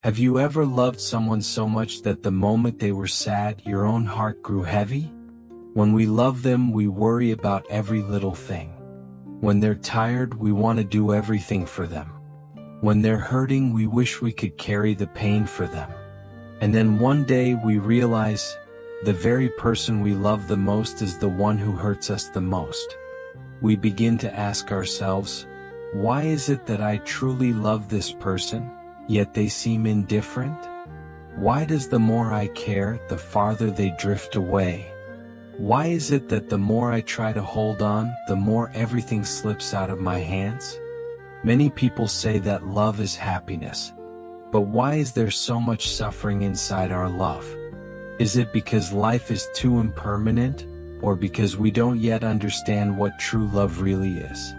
Have you ever loved someone so much that the moment they were sad, your own heart grew heavy? When we love them, we worry about every little thing. When they're tired, we want to do everything for them. When they're hurting, we wish we could carry the pain for them. And then one day we realize the very person we love the most is the one who hurts us the most. We begin to ask ourselves, why is it that I truly love this person, yet they seem indifferent? Why does the more I care, the farther they drift away? Why is it that the more I try to hold on, the more everything slips out of my hands? Many people say that love is happiness. But why is there so much suffering inside our love? Is it because life is too impermanent, or because we don't yet understand what true love really is?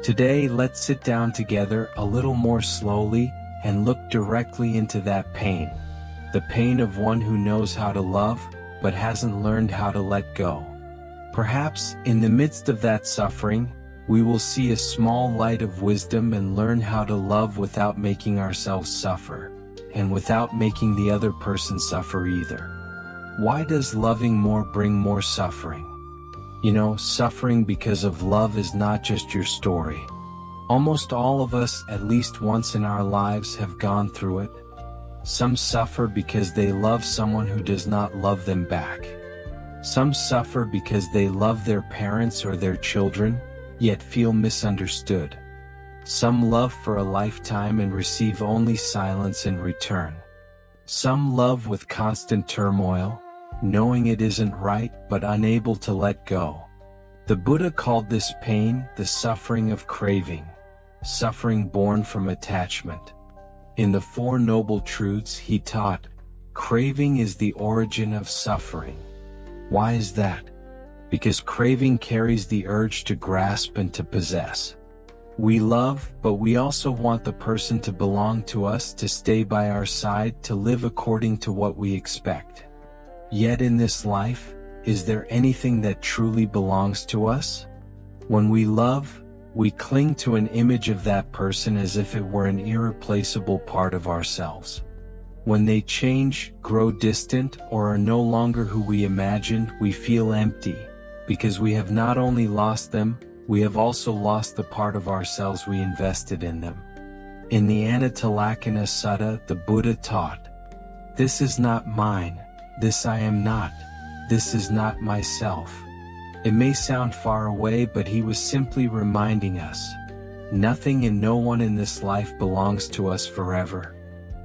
Today, let's sit down together a little more slowly and look directly into that pain. The pain of one who knows how to love, but hasn't learned how to let go. Perhaps, in the midst of that suffering, we will see a small light of wisdom and learn how to love without making ourselves suffer, and without making the other person suffer either. Why does loving more bring more suffering? You know, suffering because of love is not just your story. Almost all of us, at least once in our lives, have gone through it. Some suffer because they love someone who does not love them back. Some suffer because they love their parents or their children, yet feel misunderstood. Some love for a lifetime and receive only silence in return. Some love with constant turmoil, knowing it isn't right but unable to let go. The Buddha called this pain the suffering of craving, suffering born from attachment. In the Four Noble Truths he taught, craving is the origin of suffering. Why is that? Because craving carries the urge to grasp and to possess. We love, but we also want the person to belong to us, to stay by our side, to live according to what we expect. Yet in this life, is there anything that truly belongs to us? When we love, we cling to an image of that person as if it were an irreplaceable part of ourselves. When they change, grow distant, or are no longer who we imagined, we feel empty, because we have not only lost them, we have also lost the part of ourselves we invested in them. In the Anatalakkhana Sutta, the Buddha taught, "This is not mine, this I am not, this is not myself." It may sound far away, but he was simply reminding us, nothing and no one in this life belongs to us forever.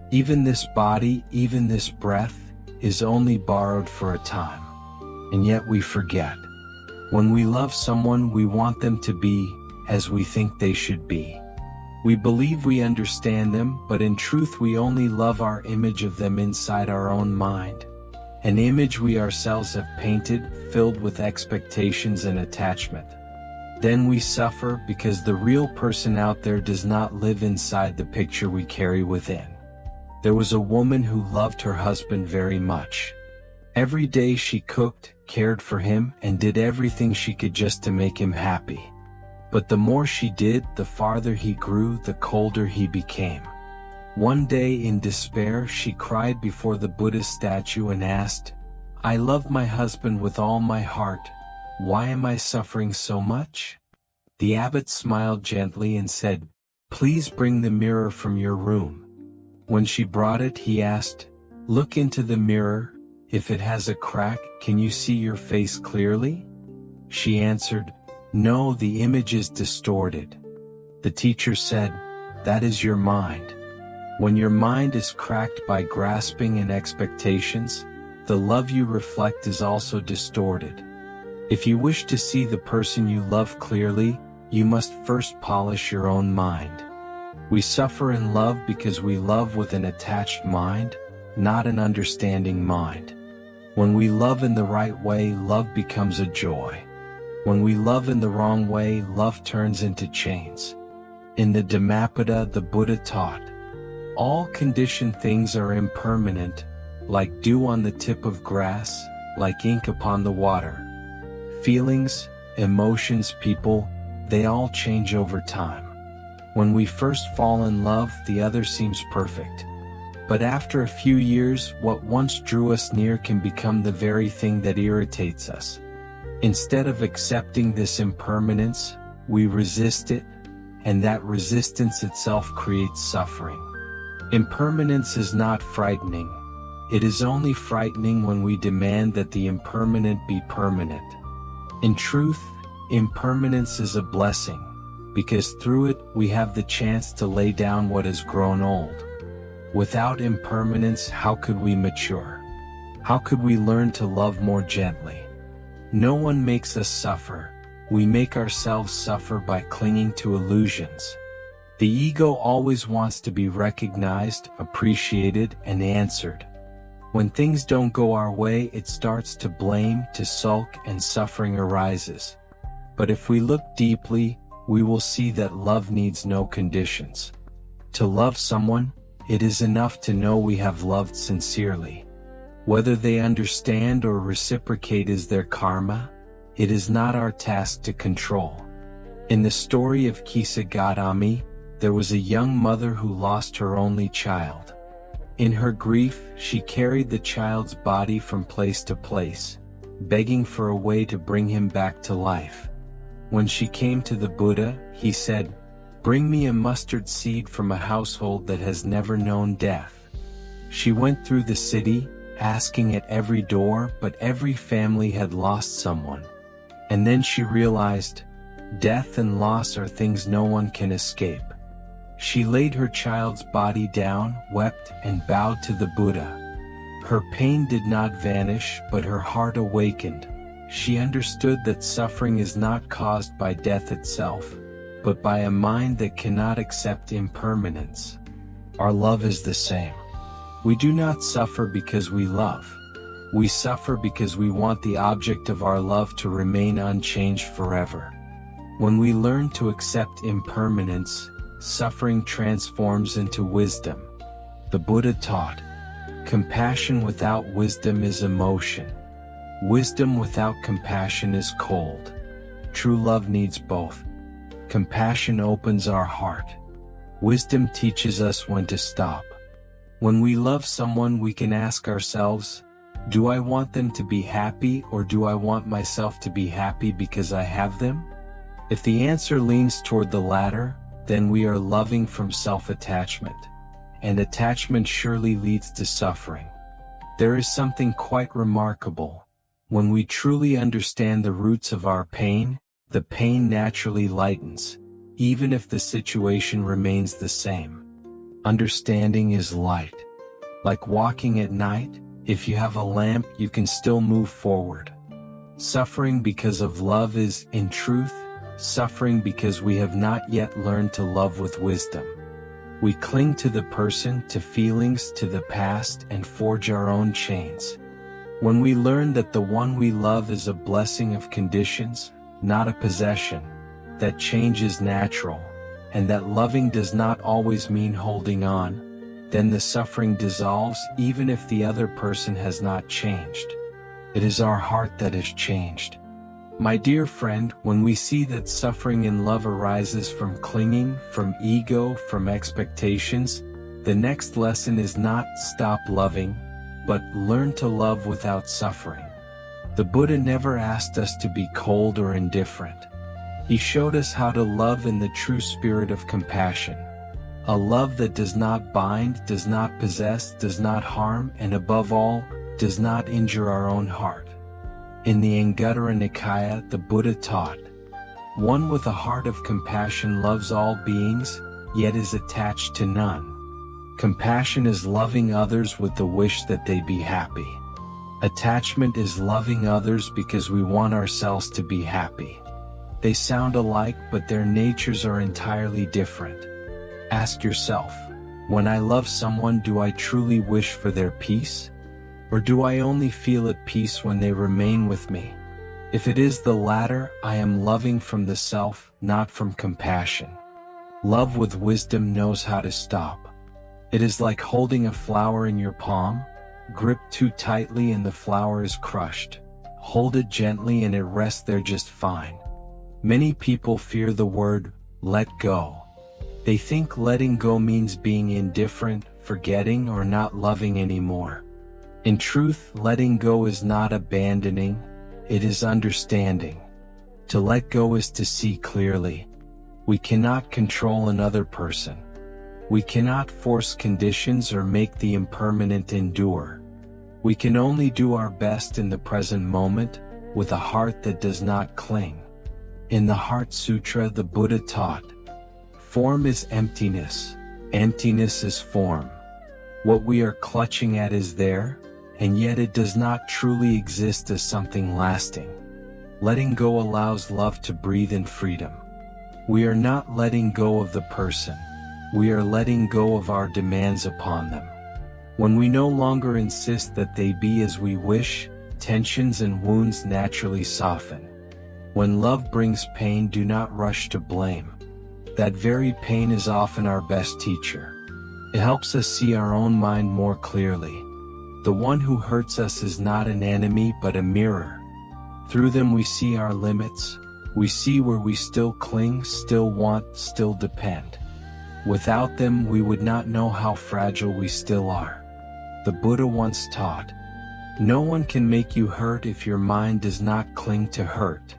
Even this body, even this breath, is only borrowed for a time. And yet we forget. When we love someone, we want them to be as we think they should be. We believe we understand them, but in truth we only love our image of them inside our own mind. An image we ourselves have painted, filled with expectations and attachment. Then we suffer because the real person out there does not live inside the picture we carry within. There was a woman who loved her husband very much. Every day she cooked, cared for him, and did everything she could just to make him happy. But the more she did, the farther he grew, the colder he became. One day in despair, she cried before the Buddha statue and asked, "I love my husband with all my heart. Why am I suffering so much?" The abbot smiled gently and said, "Please bring the mirror from your room." When she brought it, he asked, "Look into the mirror. If it has a crack, can you see your face clearly?" She answered, "No, the image is distorted." The teacher said, "That is your mind. When your mind is cracked by grasping and expectations, the love you reflect is also distorted. If you wish to see the person you love clearly, you must first polish your own mind." We suffer in love because we love with an attached mind, not an understanding mind. When we love in the right way, love becomes a joy. When we love in the wrong way, love turns into chains. In the Dhammapada, the Buddha taught, "All conditioned things are impermanent, like dew on the tip of grass, like ink upon the water. Feelings, emotions, people, they all change over time. When we first fall in love, the other seems perfect. But after a few years, what once drew us near can become the very thing that irritates us. Instead of accepting this impermanence, we resist it, and that resistance itself creates suffering. Impermanence is not frightening. It is only frightening when we demand that the impermanent be permanent. In truth, impermanence is a blessing, because through it we have the chance to lay down what has grown old. Without impermanence, how could we mature? How could we learn to love more gently? No one makes us suffer. We make ourselves suffer by clinging to illusions. The ego always wants to be recognized, appreciated, and answered. When things don't go our way, it starts to blame, to sulk, and suffering arises. But if we look deeply, we will see that love needs no conditions. To love someone, it is enough to know we have loved sincerely. Whether they understand or reciprocate is their karma. It is not our task to control. In the story of Kisagatami, there was a young mother who lost her only child. In her grief, she carried the child's body from place to place, begging for a way to bring him back to life. When she came to the Buddha, he said, "Bring me a mustard seed from a household that has never known death." She went through the city, asking at every door, but every family had lost someone. And then she realized, death and loss are things no one can escape. She laid her child's body down, wept, and bowed to the Buddha. Her pain did not vanish, but her heart awakened. She understood that suffering is not caused by death itself, but by a mind that cannot accept impermanence. Our love is the same. We do not suffer because we love. We suffer because we want the object of our love to remain unchanged forever. When we learn to accept impermanence, suffering transforms into wisdom. The Buddha taught, "Compassion without wisdom is emotion. Wisdom without compassion is cold." True love needs both. Compassion opens our heart. Wisdom teaches us when to stop. When we love someone, we can ask ourselves, do I want them to be happy, or do I want myself to be happy because I have them? If the answer leans toward the latter, then we are loving from self-attachment, and attachment surely leads to suffering. There is something quite remarkable. When we truly understand the roots of our pain, the pain naturally lightens, even if the situation remains the same. Understanding is light. Like walking at night, if you have a lamp, you can still move forward. Suffering because of love is, in truth, suffering because we have not yet learned to love with wisdom. We cling to the person, to feelings, to the past, and forge our own chains. When we learn that the one we love is a blessing of conditions, not a possession, that change is natural, and that loving does not always mean holding on, then the suffering dissolves even if the other person has not changed. It is our heart that has changed. My dear friend, when we see that suffering in love arises from clinging, from ego, from expectations, the next lesson is not stop loving, but learn to love without suffering. The Buddha never asked us to be cold or indifferent. He showed us how to love in the true spirit of compassion. A love that does not bind, does not possess, does not harm, and above all, does not injure our own heart. In the Anguttara Nikaya, the Buddha taught, "One with a heart of compassion loves all beings, yet is attached to none." Compassion is loving others with the wish that they be happy. Attachment is loving others because we want ourselves to be happy. They sound alike, but their natures are entirely different. Ask yourself, when I love someone, do I truly wish for their peace? Or do I only feel at peace when they remain with me? If it is the latter, I am loving from the self, not from compassion. Love with wisdom knows how to stop. It is like holding a flower in your palm. Grip too tightly and the flower is crushed. Hold it gently and it rests there just fine. Many people fear the word, let go. They think letting go means being indifferent, forgetting, or not loving anymore. In truth, letting go is not abandoning, it is understanding. To let go is to see clearly. We cannot control another person. We cannot force conditions or make the impermanent endure. We can only do our best in the present moment, with a heart that does not cling. In the Heart Sutra, the Buddha taught, "Form is emptiness, emptiness is form." What we are clutching at is there, and yet it does not truly exist as something lasting. Letting go allows love to breathe in freedom. We are not letting go of the person. We are letting go of our demands upon them. When we no longer insist that they be as we wish, tensions and wounds naturally soften. When love brings pain, do not rush to blame. That very pain is often our best teacher. It helps us see our own mind more clearly. The one who hurts us is not an enemy but a mirror. Through them we see our limits. We see where we still cling, still want, still depend. Without them, we would not know how fragile we still are. The Buddha once taught, "No one can make you hurt if your mind does not cling to hurt."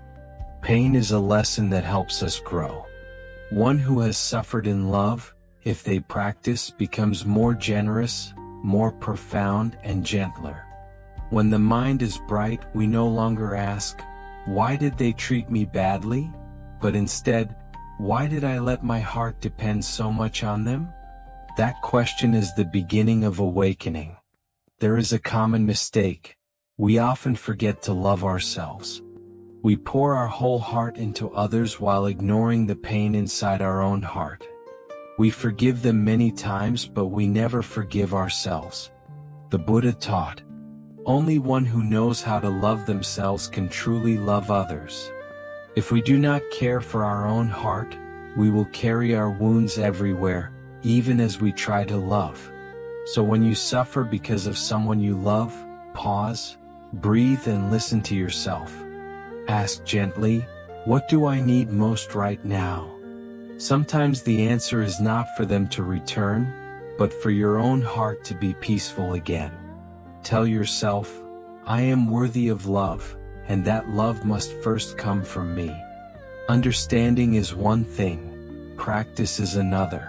Pain is a lesson that helps us grow. One who has suffered in love, if they practice, becomes more generous, more profound, and gentler. When the mind is bright, we no longer ask, "Why did they treat me badly?" but instead, "Why did I let my heart depend so much on them?" That question is the beginning of awakening. There is a common mistake. We often forget to love ourselves. We pour our whole heart into others while ignoring the pain inside our own heart. We forgive them many times, but we never forgive ourselves. The Buddha taught, "Only one who knows how to love themselves can truly love others." If we do not care for our own heart, we will carry our wounds everywhere, even as we try to love. So when you suffer because of someone you love, pause, breathe, and listen to yourself. Ask gently, "What do I need most right now?" Sometimes the answer is not for them to return, but for your own heart to be peaceful again. Tell yourself, "I am worthy of love, and that love must first come from me." Understanding is one thing, practice is another.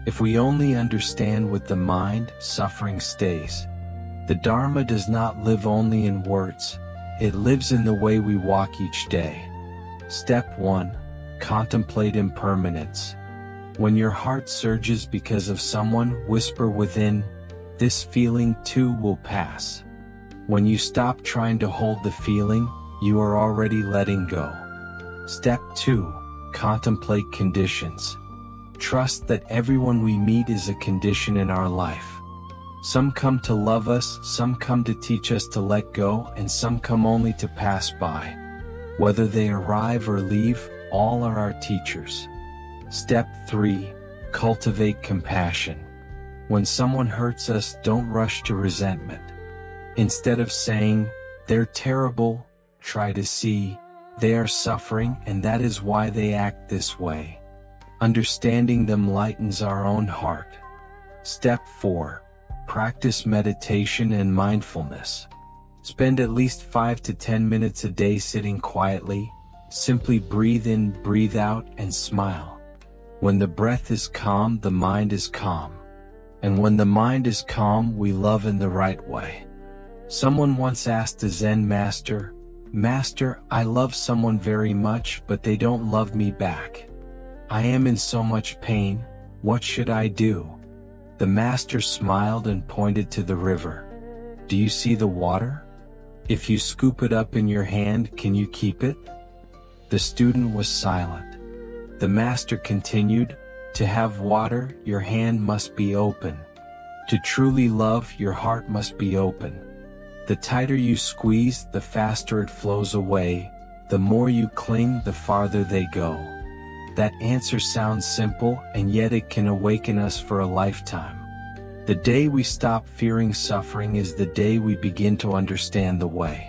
If we only understand with the mind, suffering stays. The Dharma does not live only in words, it lives in the way we walk each day. Step 1. Contemplate impermanence. When your heart surges because of someone, whisper within, "This feeling too will pass." When you stop trying to hold the feeling, you are already letting go. Step 2. Contemplate conditions. Trust that everyone we meet is a condition in our life. Some come to love us, some come to teach us to let go, and some come only to pass by. Whether they arrive or leave, all are our teachers. Step 3. Cultivate compassion. When someone hurts us, don't rush to resentment. Instead of saying, "They're terrible," try to see, "They are suffering and that is why they act this way." Understanding them lightens our own heart. Step 4. Practice meditation and mindfulness. Spend at least 5 to 10 minutes a day sitting quietly. Simply breathe in, breathe out, and smile. When the breath is calm, the mind is calm. And when the mind is calm, we love in the right way. Someone once asked a Zen master, "Master, I love someone very much, but they don't love me back. I am in so much pain, what should I do?" The master smiled and pointed to the river. "Do you see the water? If you scoop it up in your hand, can you keep it?" The student was silent. The master continued, "To have water, your hand must be open. To truly love, your heart must be open. The tighter you squeeze, the faster it flows away. The more you cling, the farther they go." That answer sounds simple, and yet it can awaken us for a lifetime. The day we stop fearing suffering is the day we begin to understand the way.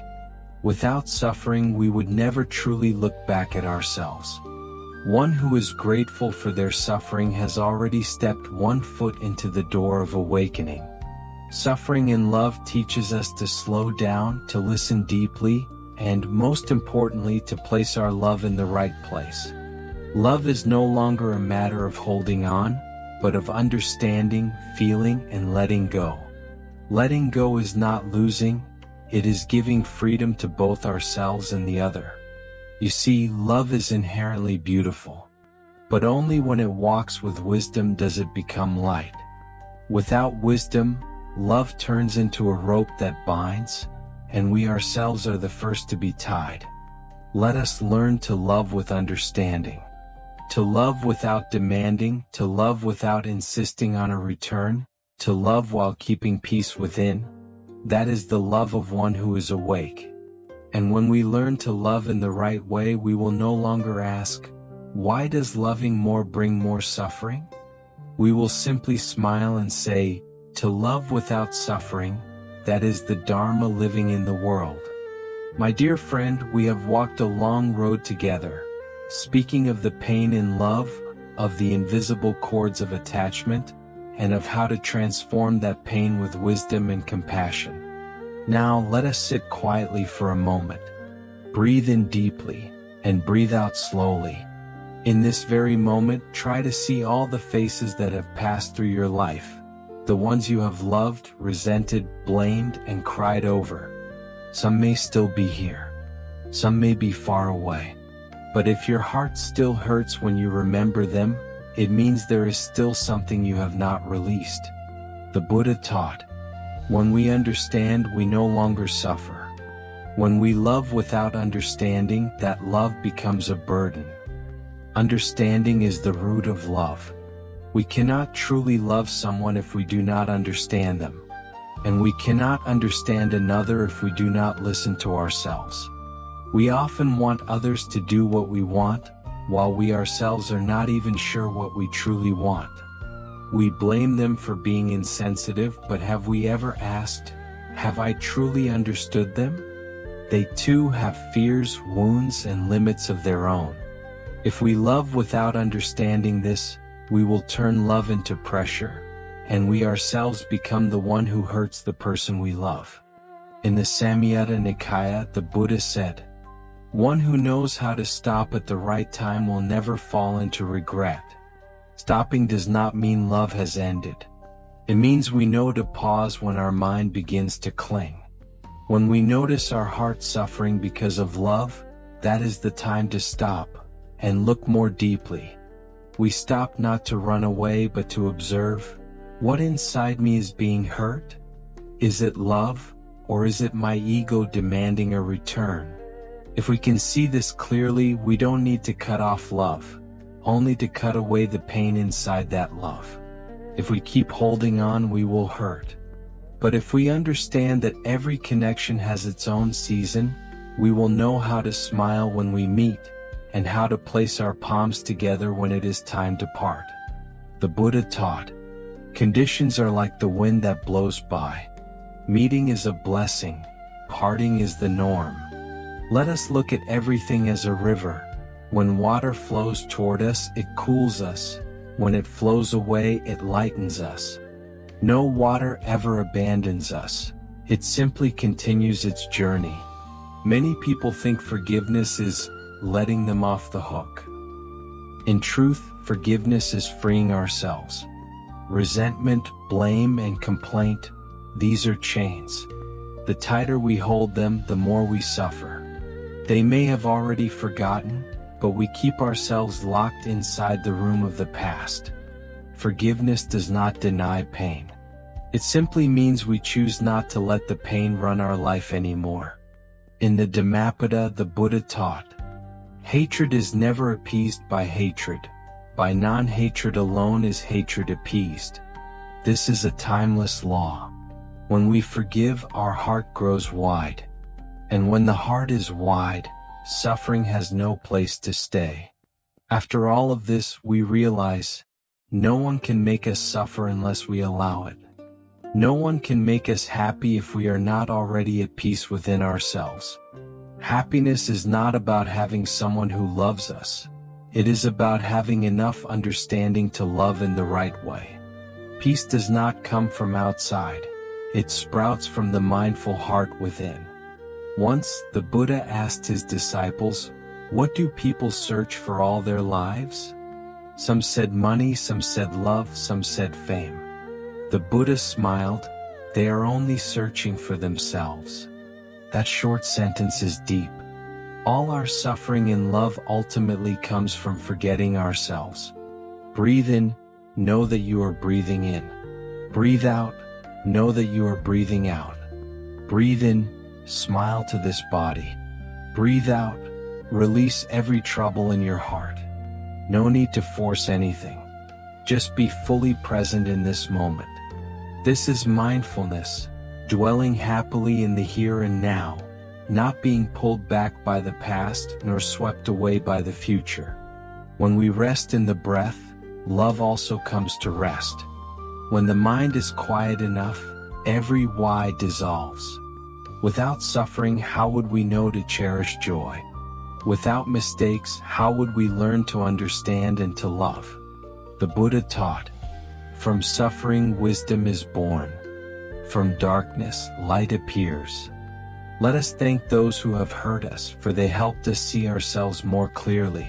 Without suffering, we would never truly look back at ourselves. One who is grateful for their suffering has already stepped one foot into the door of awakening. Suffering in love teaches us to slow down, to listen deeply, and most importantly, to place our love in the right place. Love is no longer a matter of holding on, but of understanding, feeling, and letting go. Letting go is not losing, it is giving freedom to both ourselves and the other. You see, love is inherently beautiful, but only when it walks with wisdom does it become light. Without wisdom, love turns into a rope that binds, and we ourselves are the first to be tied. Let us learn to love with understanding. To love without demanding, to love without insisting on a return, to love while keeping peace within. That is the love of one who is awake. And when we learn to love in the right way, we will no longer ask, why does loving more bring more suffering? We will simply smile and say, to love without suffering, that is the Dharma living in the world. My dear friend, we have walked a long road together, speaking of the pain in love, of the invisible cords of attachment, and of how to transform that pain with wisdom and compassion. Now let us sit quietly for a moment. Breathe in deeply, and breathe out slowly. In this very moment, try to see all the faces that have passed through your life, the ones you have loved, resented, blamed, and cried over. Some may still be here. Some may be far away. But if your heart still hurts when you remember them, it means there is still something you have not released. The Buddha taught, when we understand, we no longer suffer. When we love without understanding, that love becomes a burden. Understanding is the root of love. We cannot truly love someone if we do not understand them. And we cannot understand another if we do not listen to ourselves. We often want others to do what we want, while we ourselves are not even sure what we truly want. We blame them for being insensitive, but have we ever asked, have I truly understood them? They too have fears, wounds, and limits of their own. If we love without understanding this, we will turn love into pressure, and we ourselves become the one who hurts the person we love. In the Samyutta Nikaya, the Buddha said, one who knows how to stop at the right time will never fall into regret. Stopping does not mean love has ended. It means we know to pause when our mind begins to cling. When we notice our heart suffering because of love, that is the time to stop and look more deeply. We stop not to run away but to observe, what inside me is being hurt? Is it love, or is it my ego demanding a return? If we can see this clearly, we don't need to cut off love, only to cut away the pain inside that love. If we keep holding on, we will hurt. But if we understand that every connection has its own season, we will know how to smile when we meet, and how to place our palms together when it is time to part. The Buddha taught, conditions are like the wind that blows by. Meeting is a blessing, parting is the norm. Let us look at everything as a river. When water flows toward us, it cools us. When it flows away, it lightens us. No water ever abandons us. It simply continues its journey. Many people think forgiveness is letting them off the hook. In truth, forgiveness is freeing ourselves. Resentment, blame, and complaint, these are chains. The tighter we hold them, the more we suffer. They may have already forgotten, but we keep ourselves locked inside the room of the past. Forgiveness does not deny pain. It simply means we choose not to let the pain run our life anymore. In the Dhammapada, the Buddha taught, hatred is never appeased by hatred. By non-hatred alone is hatred appeased. This is a timeless law. When we forgive, our heart grows wide. And when the heart is wide, suffering has no place to stay. After all of this, we realize, no one can make us suffer unless we allow it. No one can make us happy if we are not already at peace within ourselves. Happiness is not about having someone who loves us. It is about having enough understanding to love in the right way. Peace does not come from outside. It sprouts from the mindful heart within. Once, the Buddha asked his disciples, "What do people search for all their lives?" Some said money, some said love, some said fame. The Buddha smiled, "They are only searching for themselves." That short sentence is deep. All our suffering in love ultimately comes from forgetting ourselves. Breathe in, know that you are breathing in. Breathe out, know that you are breathing out. Breathe in, smile to this body. Breathe out, release every trouble in your heart. No need to force anything. Just be fully present in this moment. This is mindfulness, dwelling happily in the here and now, not being pulled back by the past nor swept away by the future. When we rest in the breath, love also comes to rest. When the mind is quiet enough, every why dissolves. Without suffering, how would we know to cherish joy? Without mistakes, how would we learn to understand and to love? The Buddha taught, "From suffering wisdom is born. From darkness light appears." Let us thank those who have hurt us, for they helped us see ourselves more clearly.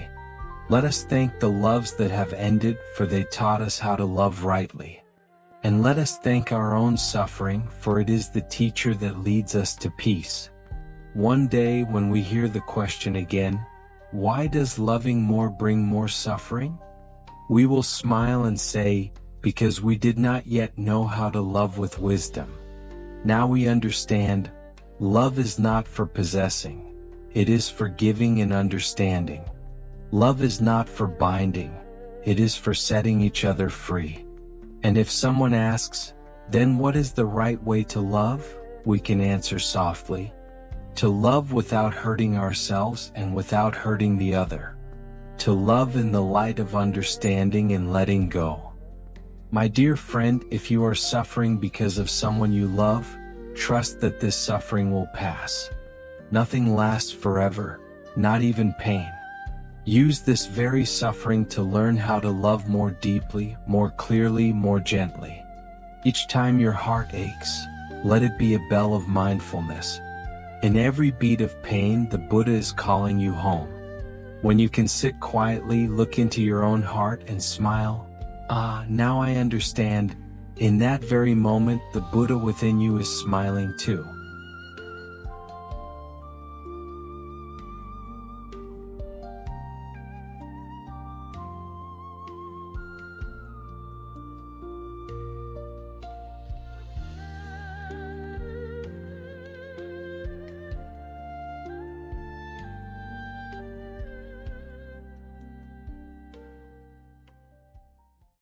Let us thank the loves that have ended, for they taught us how to love rightly. And let us thank our own suffering, for it is the teacher that leads us to peace. One day when we hear the question again, why does loving more bring more suffering? We will smile and say, because we did not yet know how to love with wisdom. Now we understand, love is not for possessing. It is for giving and understanding. Love is not for binding. It is for setting each other free. And if someone asks, then what is the right way to love? We can answer softly, to love without hurting ourselves and without hurting the other. To love in the light of understanding and letting go. My dear friend, if you are suffering because of someone you love, trust that this suffering will pass. Nothing lasts forever, not even pain. Use this very suffering to learn how to love more deeply, more clearly, more gently. Each time your heart aches, let it be a bell of mindfulness. In every beat of pain, the Buddha is calling you home. When you can sit quietly, look into your own heart and smile, "Ah, now I understand." In that very moment, the Buddha within you is smiling too.